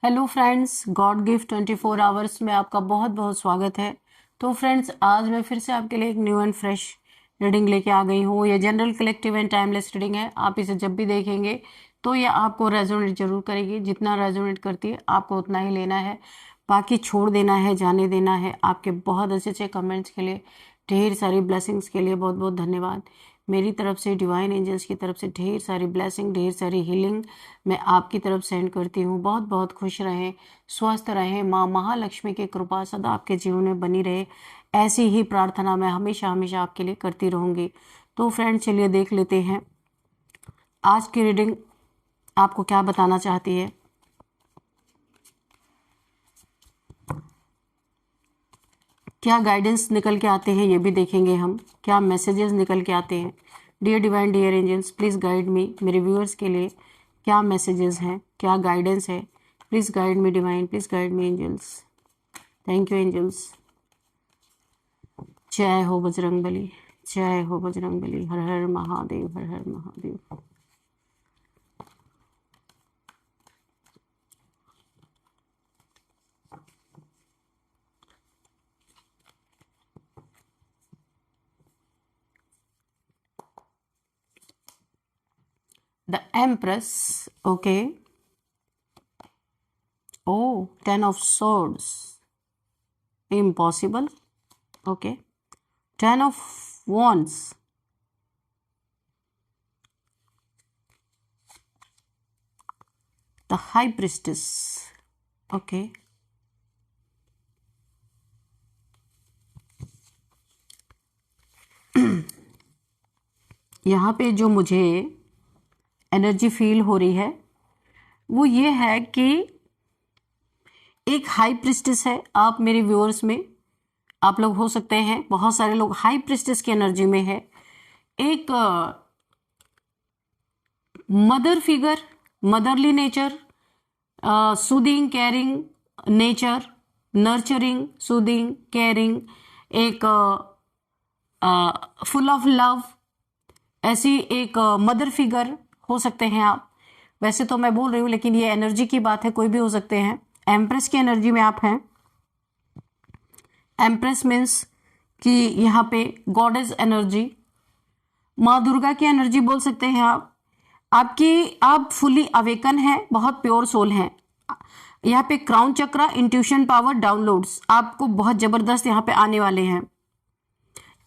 Hello friends, God gift 24 hours में आपका बहुत बहुत स्वागत है। तो फ्रेंड्स, आज मैं फिर से आपके लिए एक न्यू एंड फ्रेश रीडिंग लेके आ गई हूँ। ये general, collective and timeless reading है। आप इसे जब भी देखेंगे तो ये आपको रेजोनेट जरूर करेगी। जितना रेजोनेट करती है आपको उतना ही लेना है, बाकी छोड़ देना है, जाने देना है। आपके बहुत अच्छे अच्छे कमेंट्स के लिए, ढेर सारी ब्लेसिंग्स के लिए बहुत बहुत धन्यवाद। मेरी तरफ से, डिवाइन एंजल्स की तरफ से ढेर सारी ब्लेसिंग, ढेर सारी हीलिंग मैं आपकी तरफ सेंड करती हूँ। बहुत बहुत खुश रहें, स्वस्थ रहें, माँ महालक्ष्मी की कृपा सदा आपके जीवन में बनी रहे, ऐसी ही प्रार्थना मैं हमेशा हमेशा आपके लिए करती रहूँगी। तो फ्रेंड, चलिए देख लेते हैं आज की रीडिंग आपको क्या बताना चाहती है। क्या गाइडेंस निकल के आते हैं ये भी देखेंगे हम, क्या मैसेजेस निकल के आते हैं। Dear divine, dear angels, please guide me. मेरे व्यूअर्स के लिए क्या मैसेजेस हैं, क्या गाइडेंस है, please guide me divine, please guide me angels. Thank you angels. जय हो बजरंगबली, जय हो बजरंगबली। हर हर महादेव, हर हर Mahadev. The Empress, okay. Oh, 10 of Swords. Impossible. Okay. 10 of Wands. The High Priestess. Okay. यहाँ पे जो मुझे एनर्जी फील हो रही है वो ये है कि एक हाई प्रिस्टेस है। आप मेरे व्यूअर्स में आप लोग हो सकते हैं, बहुत सारे लोग हाई प्रिस्टेस की एनर्जी में है। एक mother figure, motherly nature, soothing, caring nature, nurturing, soothing, caring, एक फुल ऑफ लव, ऐसी एक मदर फिगर हो सकते हैं आप। वैसे तो मैं बोल रही हूँ लेकिन ये एनर्जी की बात है, कोई भी हो सकते हैं। एम्प्रेस की एनर्जी में आप हैं। एम्प्रेस मीन्स कि यहाँ पे गॉडेस एनर्जी, माँ दुर्गा की एनर्जी बोल सकते हैं आप फुली अवेकन हैं, बहुत प्योर सोल हैं। यहाँ पे क्राउन चक्रा, इंट्यूशन पावर, डाउनलोड्स आपको बहुत जबरदस्त यहाँ पे आने वाले हैं।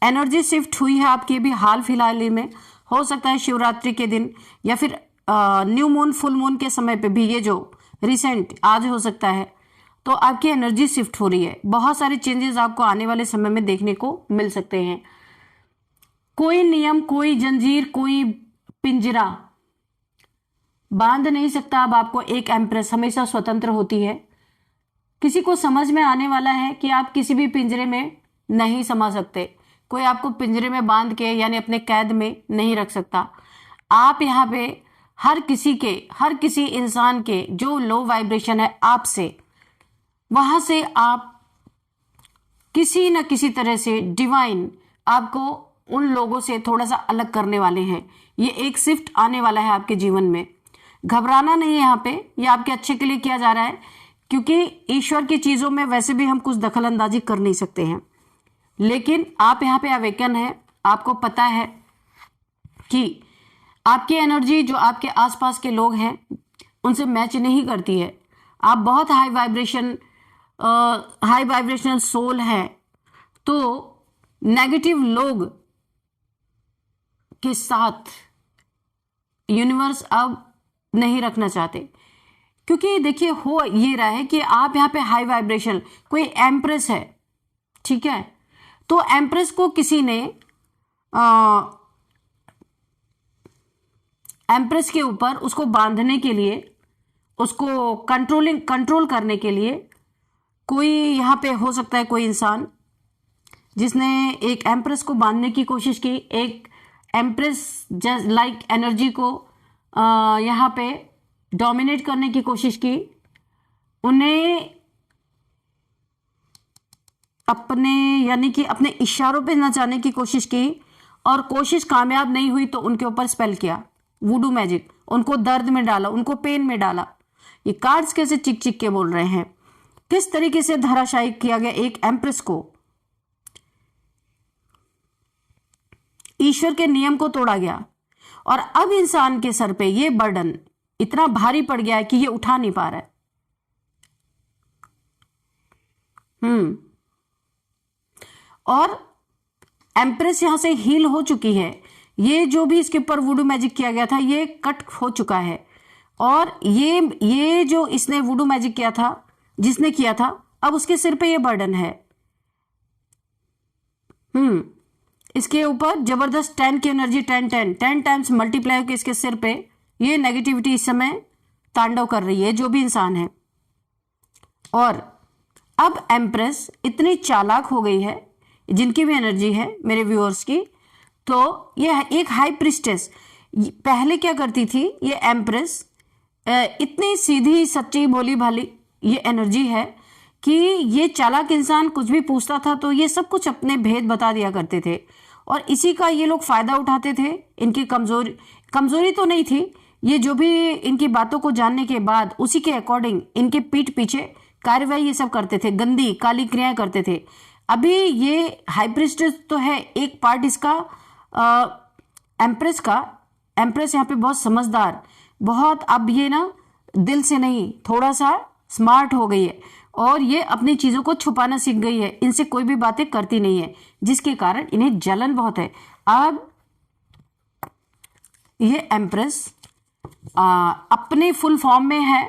एनर्जी शिफ्ट हुई है आपकी भी हाल फिलहाल में, हो सकता है शिवरात्रि के दिन या फिर न्यू मून, फुल मून के समय पे भी, ये जो रिसेंट आज हो सकता है। तो आपकी एनर्जी शिफ्ट हो रही है, बहुत सारे चेंजेस आपको आने वाले समय में देखने को मिल सकते हैं। कोई नियम, कोई जंजीर, कोई पिंजरा बांध नहीं सकता अब आपको। एक एम्प्रेस हमेशा स्वतंत्र होती है। किसी को समझ में आने वाला है कि आप किसी भी पिंजरे में नहीं समा सकते। कोई आपको पिंजरे में बांध के यानी अपने कैद में नहीं रख सकता। आप यहाँ पे हर किसी इंसान के जो लो वाइब्रेशन है आपसे, वहां से आप किसी न किसी तरह से डिवाइन आपको उन लोगों से थोड़ा सा अलग करने वाले हैं। ये एक शिफ्ट आने वाला है आपके जीवन में। घबराना नहीं है यहाँ पे, ये आपके अच्छे के लिए किया जा रहा है, क्योंकि ईश्वर की चीजों में वैसे भी हम कुछ दखल अंदाजी कर नहीं सकते हैं। लेकिन आप यहाँ पे अवेकन है, आपको पता है कि आपकी एनर्जी जो आपके आसपास के लोग हैं उनसे मैच नहीं करती है। आप बहुत हाई वाइब्रेशनल सोल है, तो नेगेटिव लोग के साथ यूनिवर्स अब नहीं रखना चाहते, क्योंकि देखिए हो ये रहा है कि आप यहाँ पे हाई वाइब्रेशन, कोई एम्प्रेस है, ठीक है, तो एम्प्रेस को किसी ने एम्प्रेस के ऊपर उसको बांधने के लिए, उसको कंट्रोल करने के लिए कोई यहाँ पे हो सकता है कोई इंसान जिसने एक एम्प्रेस को बांधने की कोशिश की, एक एम्प्रेस लाइक एनर्जी को यहाँ पे डोमिनेट करने की कोशिश की, उन्हें अपने यानी कि अपने इशारों पे नचाने की कोशिश की और कोशिश कामयाब नहीं हुई तो उनके ऊपर स्पेल किया, वुडू मैजिक, उनको दर्द में डाला, उनको पेन में डाला। ये कार्ड्स कैसे चिक चिक के बोल रहे हैं। किस तरीके से धराशायी किया गया एक एम्प्रेस को, ईश्वर के नियम को तोड़ा गया और अब इंसान के सर पे ये बर्डन इतना भारी पड़ गया है कि ये उठा नहीं पा रहा है। और एम्प्रेस यहां से हील हो चुकी है। ये जो भी इसके ऊपर वुडू मैजिक किया गया था ये कट हो चुका है। और ये जो इसने वुडू मैजिक किया था, जिसने किया था, अब उसके सिर पे ये बर्डन है। इसके ऊपर जबरदस्त 10 की एनर्जी 10 टाइम्स मल्टीप्लाई होकर इसके सिर पे ये नेगेटिविटी इस समय तांडव कर रही है, जो भी इंसान है। और अब एम्प्रेस इतनी चालाक हो गई है, जिनकी भी एनर्जी है मेरे व्यूअर्स की, तो ये एक हाई प्रिस्टेस पहले क्या करती थी, ये एम्प्रेस इतनी सीधी सच्ची भोली भाली ये एनर्जी है कि ये चालाक इंसान कुछ भी पूछता था तो ये सब कुछ अपने भेद बता दिया करते थे और इसी का ये लोग फायदा उठाते थे। इनकी कमजोरी तो नहीं थी, ये जो भी इनकी बातों को जानने के बाद उसी के अकॉर्डिंग इनके पीठ पीछे कार्यवाही ये सब करते थे, गंदी काली क्रियाएं करते थे। अभी ये हाई प्रिस्टेस तो है एक पार्ट इसका एम्प्रेस यहाँ पे बहुत समझदार, बहुत अब ये ना दिल से नहीं थोड़ा सा स्मार्ट हो गई है और ये अपनी चीजों को छुपाना सीख गई है, इनसे कोई भी बातें करती नहीं है, जिसके कारण इन्हें जलन बहुत है। अब ये एम्प्रेस अपने फुल फॉर्म में है।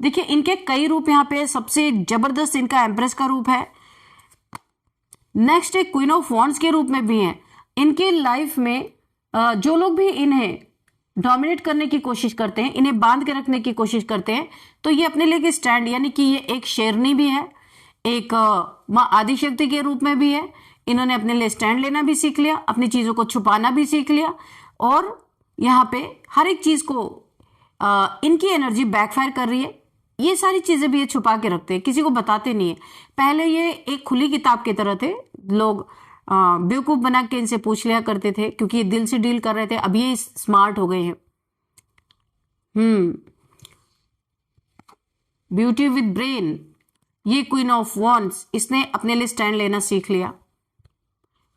देखिए इनके कई रूप यहाँ पे, सबसे जबरदस्त इनका एम्प्रेस का रूप है। नेक्स्ट एक क्वीन ऑफ वॉन्ड्स के रूप में भी है। इनके लाइफ में जो लोग भी इन्हें डोमिनेट करने की कोशिश करते हैं, इन्हें बांध के रखने की कोशिश करते हैं, तो ये अपने लिए स्टैंड, यानी कि ये एक शेरनी भी है, एक माँ आदिशक्ति के रूप में भी है। इन्होंने अपने लिए स्टैंड लेना भी सीख लिया, अपनी चीजों को छुपाना भी सीख लिया और यहाँ पे हर एक चीज को इनकी एनर्जी बैकफायर कर रही है। ये सारी चीजें भी ये छुपा के रखते हैं, किसी को बताते नहीं है। पहले ये एक खुली किताब की तरह थे, लोग बेवकूफ बना के इनसे पूछ लिया करते थे क्योंकि ये दिल से डील कर रहे थे। अब ये स्मार्ट हो गए हैं। ब्यूटी विद ब्रेन, ये क्वीन ऑफ वॉन्ड्स, इसने अपने लिए स्टैंड लेना सीख लिया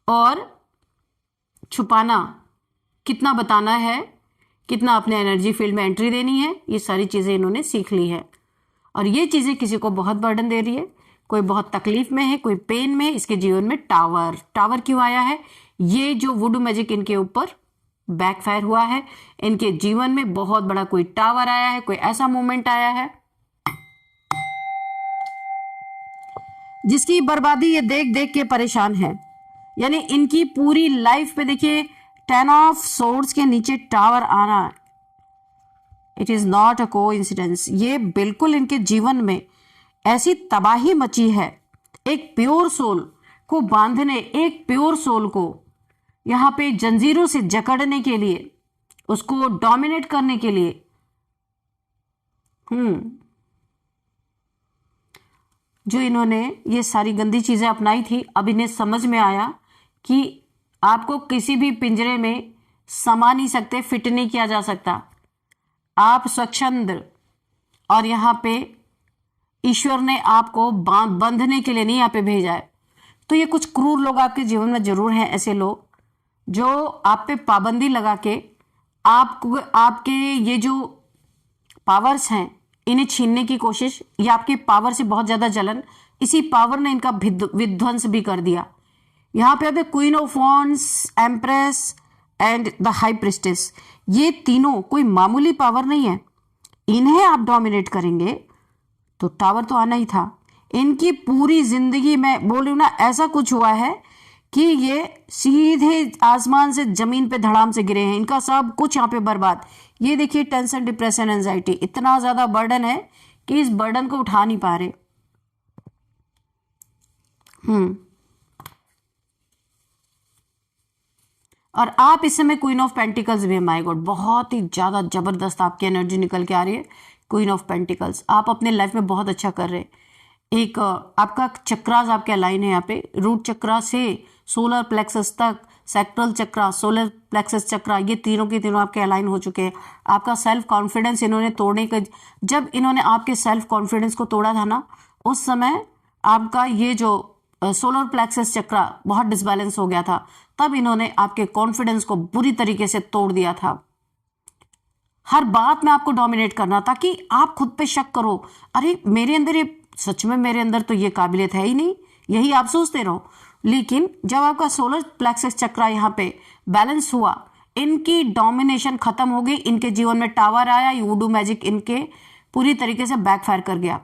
और छुपाना, कितना बताना है, कितना अपने एनर्जी फील्ड में एंट्री देनी है, ये सारी चीजें इन्होंने सीख ली है। और ये चीजें किसी को बहुत बर्डन दे रही है, कोई बहुत तकलीफ में है, कोई पेन में, इसके जीवन में टावर क्यों आया है? ये जो वुडू मैजिक इनके ऊपर बैकफायर हुआ है, इनके जीवन में बहुत बड़ा कोई टावर आया है, कोई ऐसा मोमेंट आया है जिसकी बर्बादी ये देख देख के परेशान है। यानी इनकी पूरी लाइफ पे देखिए 10 ऑफ सोर्ड्स के नीचे टावर आना, it is not a coincidence. ये बिल्कुल इनके जीवन में ऐसी तबाही मची है, एक प्योर सोल को बांधने, एक प्योर सोल को यहां पे जंजीरों से जकड़ने के लिए, उसको डोमिनेट करने के लिए जो इन्होंने ये सारी गंदी चीजें अपनाई थी, अब इन्हें समझ में आया कि आपको किसी भी पिंजरे में समा नहीं सकते, फिट नहीं किया जा सकता। आप स्वच्छंद, और यहाँ पे ईश्वर ने आपको बंधने के लिए नहीं यहाँ पे भेजा है। तो ये कुछ क्रूर लोग आपके जीवन में जरूर हैं, ऐसे लोग जो आप पे पाबंदी लगा के आपको, आपके ये जो पावर्स हैं इन्हें छीनने की कोशिश, या आपके पावर से बहुत ज्यादा जलन, इसी पावर ने इनका विध्वंस भी कर दिया। यहाँ पे queen of wands, empress and the high priestess, ये तीनों कोई मामूली पावर नहीं है। इन्हें आप डोमिनेट करेंगे तो टावर तो आना ही था। इनकी पूरी जिंदगी में बोल रही हूं ना, ऐसा कुछ हुआ है कि ये सीधे आसमान से जमीन पे धड़ाम से गिरे हैं। इनका सब कुछ यहाँ पे बर्बाद। ये देखिए टेंशन, डिप्रेशन, एंजाइटी, इतना ज्यादा बर्डन है कि इस बर्डन को उठा नहीं पा रहे। और आप इस समय क्वीन ऑफ पेंटिकल्स भी है। माय गॉड, बहुत ही ज्यादा जबरदस्त आपकी एनर्जी निकल के आ रही है। क्वीन ऑफ पेंटिकल्स, आप अपने लाइफ में बहुत अच्छा कर रहे हैं। एक आपका चक्रास आपके अलाइन है यहाँ पे, रूट चक्रा से सोलर प्लेक्सस तक, सैक्रल चक्रा, सोलर प्लेक्सस चक्रा, ये तीनों के तीनों आपके अलाइन हो चुके हैं। आपका सेल्फ कॉन्फिडेंस इन्होंने तोड़ने का, जब इन्होंने आपके सेल्फ कॉन्फिडेंस को तोड़ा था ना, उस समय आपका ये जो सोलर प्लेक्सस चक्रा बहुत डिसबैलेंस हो गया था, तब इन्होंने आपके कॉन्फिडेंस को बुरी तरीके से तोड़ दिया था। हर बात में आपको डोमिनेट करना, ताकि आप खुद पे शक करो, अरे मेरे अंदर ये, सच में मेरे अंदर तो ये काबिलियत है ही नहीं, यही आप सोचते रहो। लेकिन जब आपका सोलर प्लेक्सस चक्रा यहाँ पे बैलेंस हुआ, इनकी डोमिनेशन खत्म हो गई, इनके जीवन में टावर आया, वुडू मैजिक इनके पूरी तरीके से बैकफायर कर गया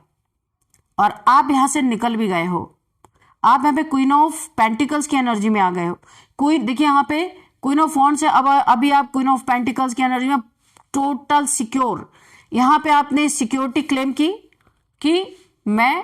और आप यहां से निकल भी गए हो। आप यहाँ पे क्वीन ऑफ पेंटिकल्स की एनर्जी में आ गए हो। क्वीन, देखिए यहाँ पे क्वीन ऑफ वॉन्ड्स है, अब अभी आप क्वीन ऑफ पेंटिकल्स की एनर्जी में टोटल सिक्योर। यहाँ पे आपने सिक्योरिटी क्लेम की कि मैं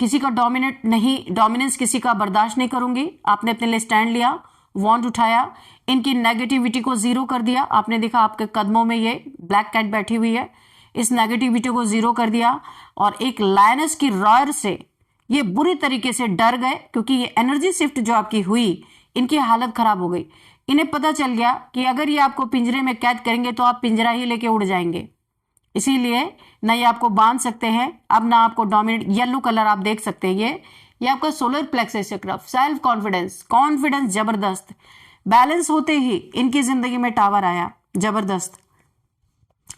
किसी का डोमिनेंस किसी का बर्दाश्त नहीं करूंगी। आपने अपने लिए स्टैंड लिया, वॉन्ड उठाया, इनकी नेगेटिविटी को जीरो कर दिया। आपने देखा आपके कदमों में ये ब्लैक कैट बैठी हुई है, इस नेगेटिविटी को जीरो कर दिया और एक लायनस की रॉयर से ये बुरी तरीके से डर गए, क्योंकि ये एनर्जी शिफ्ट जो आपकी हुई, इनकी हालत खराब हो गई। इन्हें पता चल गया कि अगर ये आपको पिंजरे में कैद करेंगे तो आप पिंजरा ही लेके उड़ जाएंगे, इसीलिए न ये आपको बांध सकते हैं, अब ना आपको डोमिनेट। येलो कलर आप देख सकते हैं, ये आपका सोलर प्लेक्सस चक्र, सेल्फ कॉन्फिडेंस जबरदस्त। बैलेंस होते ही इनकी जिंदगी में टावर आया जबरदस्त।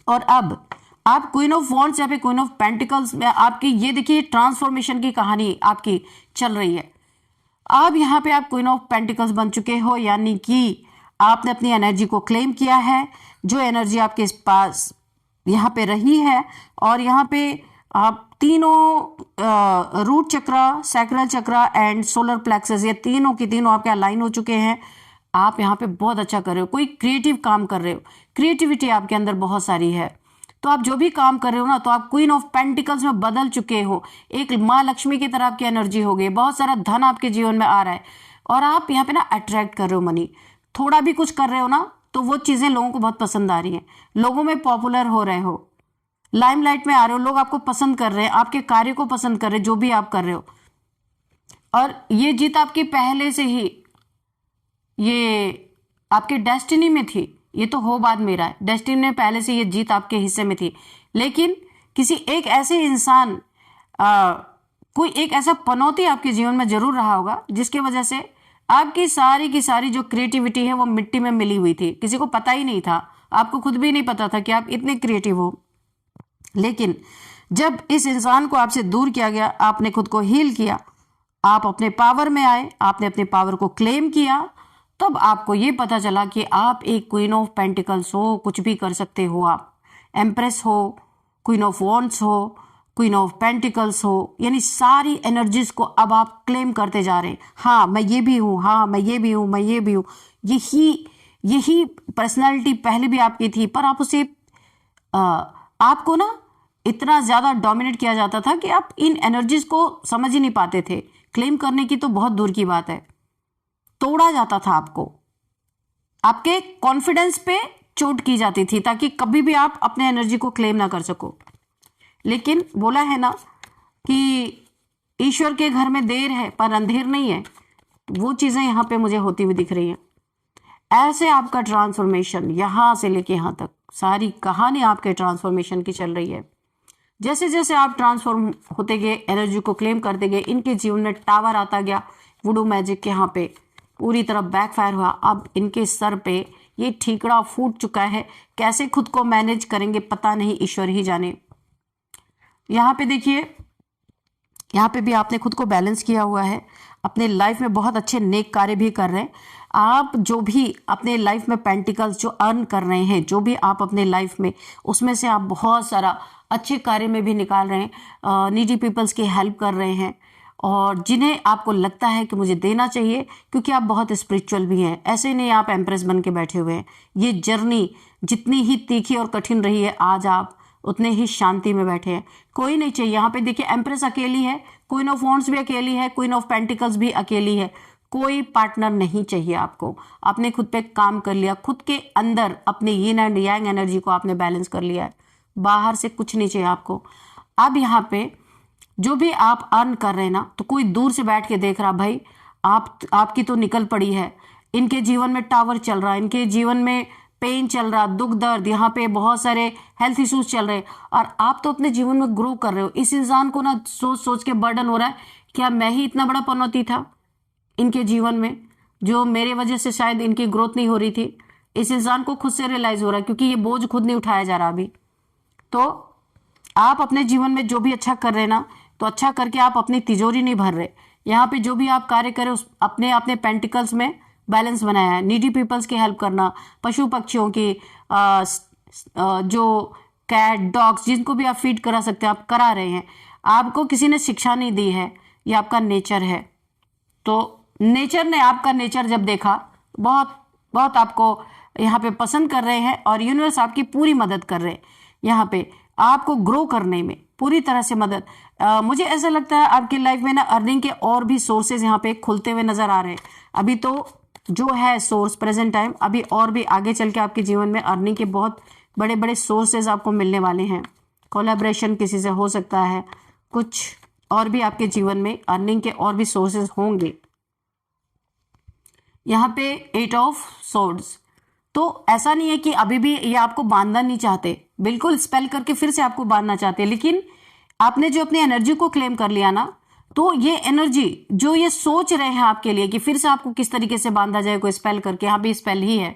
और अब आप क्वीन ऑफ वॉन्ड्स या फिर क्वीन ऑफ पेंटिकल्स में आपकी ये देखिए ट्रांसफॉर्मेशन की कहानी आपकी चल रही है। अब यहाँ पे आप क्वीन ऑफ पेंटिकल्स बन चुके हो, यानी कि आपने अपनी एनर्जी को क्लेम किया है, जो एनर्जी आपके पास यहाँ पे रही है। और यहाँ पे आप तीनों root chakra, sacral chakra and solar plexus, ये तीनों की तीनों आपके अलाइन हो चुके हैं। आप यहाँ पे बहुत अच्छा कर रहे हो, कोई क्रिएटिव काम कर रहे हो, क्रिएटिविटी आपके अंदर बहुत सारी है। तो आप जो भी काम कर रहे हो ना, तो आप क्वीन ऑफ पेंटिकल्स में बदल चुके हो, एक माँ लक्ष्मी की तरह आपकी एनर्जी हो गई, बहुत सारा धन आपके जीवन में आ रहा है और आप यहाँ पे ना अट्रैक्ट कर रहे हो मनी। थोड़ा भी कुछ कर रहे हो ना, तो वो चीजें लोगों को बहुत पसंद आ रही हैं, लोगों में पॉपुलर हो रहे हो, लाइमलाइट में आ रहे हो, लोग आपको पसंद कर रहे हैं, आपके कार्य को पसंद कर रहे हैं, जो भी आप कर रहे हो। और ये जीत आपकी पहले से ही, ये आपके डेस्टिनी में थी, ये तो हो बाद में रहा है, डेस्टिनी में पहले से ये जीत आपके हिस्से में थी। लेकिन किसी एक ऐसे इंसान, कोई एक ऐसा पनौती आपके जीवन में जरूर रहा होगा, जिसकी वजह से आपकी सारी की सारी जो क्रिएटिविटी है वो मिट्टी में मिली हुई थी, किसी को पता ही नहीं था, आपको खुद भी नहीं पता था कि आप इतने क्रिएटिव हो। लेकिन जब इस इंसान को आपसे दूर किया गया, आपने खुद को हील किया, आप अपने पावर में आए, आपने अपने पावर को क्लेम किया, तब आपको ये पता चला कि आप एक क्वीन ऑफ पेंटिकल्स हो, कुछ भी कर सकते हो, आप एम्प्रेस हो, क्वीन ऑफ वॉन्ड्स हो, क्वीन ऑफ पेंटिकल्स हो, यानी सारी एनर्जीज को अब आप क्लेम करते जा रहे हैं। हाँ मैं ये भी हूँ, हाँ मैं ये भी हूँ, मैं ये भी हूँ। यही पर्सनालिटी पहले भी आपकी थी, पर आप उसे आपको ना इतना ज्यादा डोमिनेट किया जाता था कि आप इन एनर्जीज को समझ ही नहीं पाते थे। क्लेम करने की तो बहुत दूर की बात है, तोड़ा जाता था आपको, आपके कॉन्फिडेंस पे चोट की जाती थी, ताकि कभी भी आप अपने एनर्जी को क्लेम ना कर सको। लेकिन बोला है ना कि ईश्वर के घर में देर है पर अंधेर नहीं है, वो चीजें यहाँ पे मुझे होती हुई दिख रही हैं। ऐसे आपका ट्रांसफॉर्मेशन यहाँ से लेके यहाँ तक, सारी कहानी आपके ट्रांसफॉर्मेशन की चल रही है। जैसे जैसे आप ट्रांसफॉर्म होते गए, एनर्जी को क्लेम करते गए, इनके जीवन में टावर आता गया, वुडू मैजिक यहाँ पे पूरी तरह बैकफायर हुआ। अब इनके सर पे ये ठीकड़ा फूट चुका है, कैसे खुद को मैनेज करेंगे पता नहीं, ईश्वर ही जाने। यहाँ पे देखिए, यहाँ पे भी आपने खुद को बैलेंस किया हुआ है, अपने लाइफ में बहुत अच्छे नेक कार्य भी कर रहे हैं। आप जो भी अपने लाइफ में पेंटिकल्स जो अर्न कर रहे हैं, जो भी आप अपने लाइफ में, उसमें से आप बहुत सारा अच्छे कार्य में भी निकाल रहे हैं, नीडी पीपल्स की हेल्प कर रहे हैं, और जिन्हें आपको लगता है कि मुझे देना चाहिए, क्योंकि आप बहुत स्पिरिचुअल भी हैं। ऐसे नहीं आप एम्प्रेस बन के बैठे हुए हैं। ये जर्नी जितनी ही तीखी और कठिन रही है, आज आप उतने ही शांति में बैठे हैं। कोई नहीं चाहिए। यहाँ पे देखिए, एम्प्रेस अकेली है, क्वीन ऑफ वॉन्ड्स भी अकेली है, क्वीन ऑफ पेंटिकल्स भी अकेली है, कोई पार्टनर नहीं चाहिए आपको। आपने खुद पे काम कर लिया, खुद के अंदर अपने यिन एंड यांग एनर्जी को आपने बैलेंस कर लिया है, बाहर से कुछ नहीं चाहिए आपको। अब यहाँ पे जो भी आप अर्न कर रहे हैं ना, तो कोई दूर से बैठ के देख रहा, भाई आपकी तो निकल पड़ी है। इनके जीवन में टावर चल रहा है, इनके जीवन में पेन चल रहा, दुख दर्द, यहाँ पे बहुत सारे हेल्थ इश्यूज चल रहे हैं, और आप तो अपने जीवन में ग्रो कर रहे हो। इस इंसान को ना सोच सोच के बर्डन हो रहा है, क्या मैं ही इतना बड़ा पनौती था इनके जीवन में, जो मेरे वजह से शायद इनकी ग्रोथ नहीं हो रही थी। इस इंसान को खुद से रियलाइज हो रहा है, क्योंकि ये बोझ खुद नहीं उठाया जा रहा अभी। तो आप अपने जीवन में जो भी अच्छा कर रहे हैं ना, तो अच्छा करके आप अपनी तिजोरी नहीं भर रहे। यहाँ पे जो भी आप कार्य करें उस अपने अपने पेंटिकल्स में बैलेंस बनाया है। नीडी पीपल्स की हेल्प करना, पशु पक्षियों की, जो कैट डॉग्स जिनको भी आप फीड करा सकते हैं आप करा रहे हैं। आपको किसी ने शिक्षा नहीं दी है, ये आपका नेचर है। तो नेचर ने आपका नेचर जब देखा, बहुत बहुत आपको यहाँ पे पसंद कर रहे हैं, और यूनिवर्स आपकी पूरी मदद कर रहे हैं यहाँ पे आपको ग्रो करने में पूरी तरह से मदद। मुझे ऐसा लगता है आपकी लाइफ में ना अर्निंग के और भी सोर्सेज यहाँ पे खुलते हुए नजर आ रहे हैं। अभी तो जो है सोर्स प्रेजेंट टाइम, अभी और भी आगे चल के आपके जीवन में अर्निंग के बहुत बड़े बड़े सोर्सेज आपको मिलने वाले हैं। कोलैबोरेशन किसी से हो सकता है, कुछ और भी आपके जीवन में अर्निंग के और भी सोर्सेज होंगे। यहाँ पे 8 ऑफ सोर्ड्स, तो ऐसा नहीं है कि अभी भी ये आपको बांधना नहीं चाहते, बिल्कुल स्पेल करके फिर से आपको बांधना चाहते हैं, लेकिन आपने जो अपनी एनर्जी को क्लेम कर लिया ना, तो ये एनर्जी जो ये सोच रहे हैं आपके लिए कि फिर से आपको किस तरीके से बांधा जाए, कोई स्पेल करके, यहाँ भी स्पेल ही है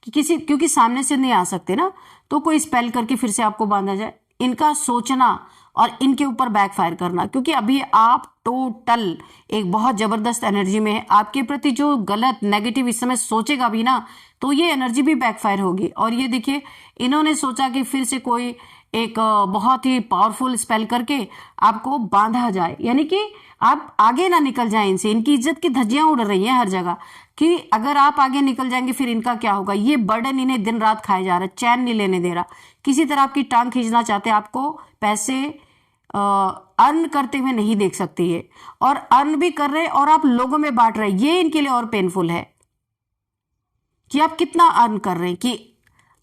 कि किसी, क्योंकि सामने से नहीं आ सकते ना, तो कोई स्पेल करके फिर से आपको बांधा जाए। इनका सोचना और इनके ऊपर बैकफायर करना, क्योंकि अभी आप टोटल एक बहुत जबरदस्त एनर्जी में है। आपके प्रति जो गलत नेगेटिव इस समय सोचेगा भी ना, तो ये एनर्जी भी बैकफायर होगी। और ये देखिए, इन्होंने सोचा कि फिर से कोई एक बहुत ही पावरफुल स्पेल करके आपको बांधा जाए, यानी कि आप आगे ना निकल जाए इनसे। इनकी इज्जत की धज्जियां उड़ रही हैं हर जगह कि अगर आप आगे निकल जाएंगे फिर इनका क्या होगा। ये बर्डन इन्हें दिन रात खाया जा रहा है, चैन नहीं लेने दे रहा, किसी तरह आपकी टांग खींचना चाहते हैं। आपको पैसे अर्न करते हुए नहीं देख सकती है, और अर्न भी कर रहे और आप लोगों में बांट रहे, ये इनके लिए और पेनफुल है कि आप कितना अर्न कर रहे हैं, कि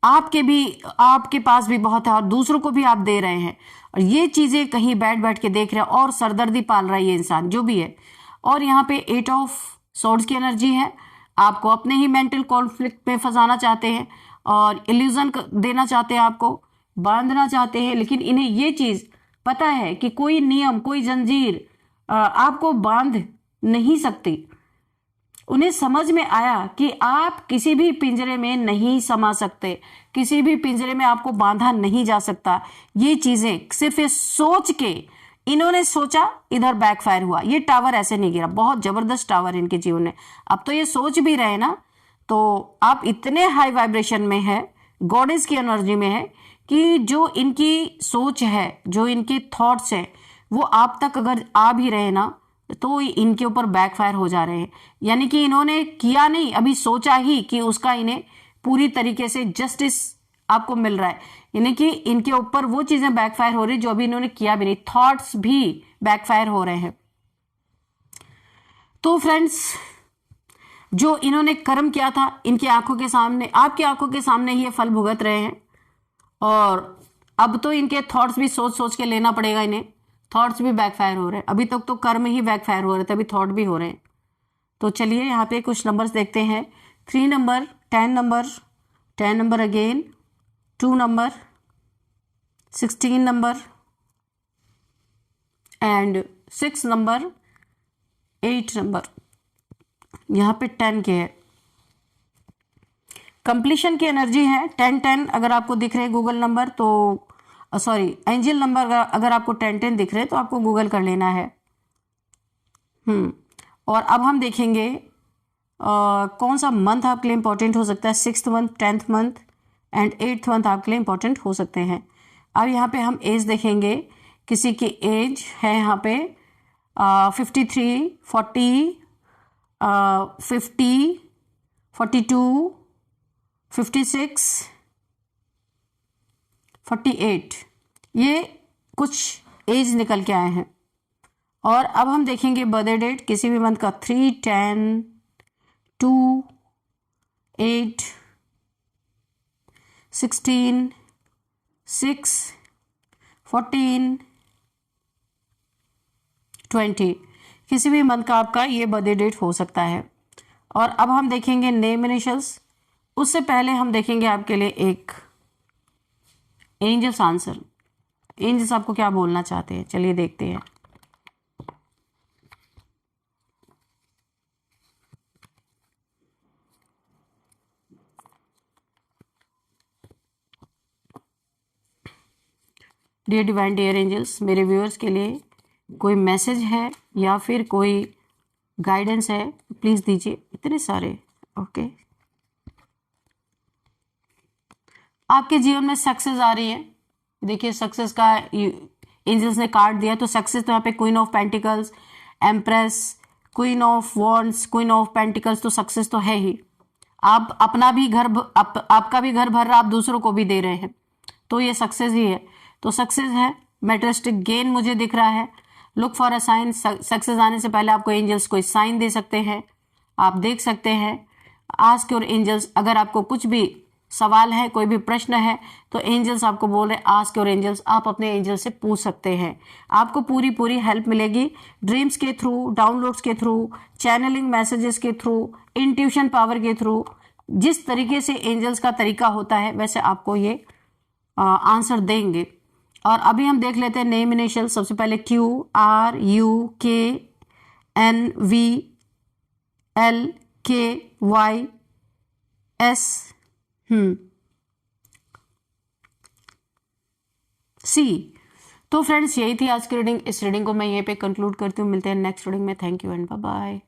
आपके पास भी बहुत है और दूसरों को भी आप दे रहे हैं, और ये चीजें कहीं बैठ बैठ के देख रहे हैं और सरदर्दी पाल रहा है ये इंसान जो भी है। और यहाँ पे 8 ऑफ सोर्ड्स की एनर्जी है, आपको अपने ही मेंटल कॉन्फ्लिक्ट में फंसाना चाहते हैं और इल्यूजन देना चाहते हैं, आपको बांधना चाहते हैं, लेकिन इन्हें ये चीज पता है कि कोई नियम, कोई जंजीर आपको बांध नहीं सकती। उन्हें समझ में आया कि आप किसी भी पिंजरे में नहीं समा सकते, किसी भी पिंजरे में आपको बांधा नहीं जा सकता। ये चीजें सिर्फ ये सोच के इन्होंने सोचा, इधर बैकफायर हुआ। ये टावर ऐसे नहीं गिरा, बहुत जबरदस्त टावर इनके जीवन में। अब तो ये सोच भी रहे ना, तो आप इतने हाई वाइब्रेशन में है, गॉडेस की एनर्जी में है, कि जो इनकी सोच है, जो इनके थॉट्स है, वो आप तक अगर आ भी रहे ना, तो इनके ऊपर बैकफायर हो जा रहे हैं। यानी कि इन्होंने किया नहीं, अभी सोचा ही कि उसका इन्हें पूरी तरीके से जस्टिस आपको मिल रहा है, यानी कि इनके ऊपर वो चीजें बैकफायर हो रही जो अभी इन्होंने किया भी नहीं, थॉट्स भी बैकफायर हो रहे हैं। तो फ्रेंड्स, जो इन्होंने कर्म किया था, इनकी आंखों के सामने, आपकी आंखों के सामने ही ये फल भुगत रहे हैं, और अब तो इनके थॉट्स भी सोच सोच के लेना पड़ेगा इन्हें। थॉट्स भी बैकफायर हो रहे हैं, अभी तक तो कर्म ही बैकफायर हो रहे थे, अभी थॉट भी हो रहे हैं। तो चलिए यहाँ पे कुछ नंबर्स देखते हैं। 3 number, 10 number, 10 number again, 2 number, 16 number and 6 number, 8 number. यहाँ पे 10 के है, कंप्लीशन की एनर्जी है। 10-10 अगर आपको दिख रहे हैं गूगल नंबर, तो सॉरी एंजल नंबर अगर आपको 10-10 दिख रहे हैं तो आपको गूगल कर लेना है। और अब हम देखेंगे कौन सा मंथ आपके लिए इंपॉर्टेंट हो सकता है। 6th month, 10th month and 8th month आपके लिए इंपॉर्टेंट हो सकते हैं। अब यहाँ पे हम एज देखेंगे, किसी की एज है यहाँ पे 53, 40, 50, 42, 56, 48, ये कुछ एज निकल के आए हैं। और अब हम देखेंगे बर्थडे डेट किसी भी मंथ का 3, 10, 2, 8, 16, 6, 14, 20। किसी भी मंथ का आपका ये बर्थडे डेट हो सकता है। और अब हम देखेंगे नेम इनिशियल्स। उससे पहले हम देखेंगे आपके लिए एक एंजल्स आंसर। एंजल्स आपको क्या बोलना चाहते हैं, चलिए देखते हैं। डियर डिवाइन डियर एंजल्स, मेरे व्यूअर्स के लिए कोई मैसेज है या फिर कोई गाइडेंस है, प्लीज दीजिए। इतने सारे ओके। आपके जीवन में सक्सेस आ रही है। देखिए सक्सेस का एंजल्स ने कार्ड दिया, तो सक्सेस तो यहाँ पे queen of pentacles, empress, queen of wands, queen of pentacles, तो सक्सेस तो है ही। आप अपना भी घर आपका भी घर भर रहा, आप दूसरों को भी दे रहे हैं, तो ये सक्सेस ही है। तो सक्सेस है। मेटेरियलिस्टिक गेन मुझे दिख रहा है। Look for a sign. Success आने से पहले आपको एंजल्स कोई साइन दे सकते हैं, आप देख सकते हैं। Ask your angels. अगर आपको कुछ भी सवाल है, कोई भी प्रश्न है, तो एंजल्स आपको बोल रहे हैं आस्क योर एंजल्स। आप अपने एंजल से पूछ सकते हैं, आपको पूरी हेल्प मिलेगी। ड्रीम्स के थ्रू, डाउनलोड्स के थ्रू, चैनलिंग मैसेजेस के थ्रू, इंट्यूशन पावर के थ्रू, जिस तरीके से एंजल्स का तरीका होता है वैसे आपको ये आंसर देंगे। और अभी हम देख लेते हैं नेम इनिशियल। सबसे पहले QRUKNVLKYS C। तो फ्रेंड्स यही थी आज की रीडिंग। इस रीडिंग को मैं यहीं पे कंक्लूड करती हूँ। मिलते हैं नेक्स्ट रीडिंग में। Thank you and bye bye.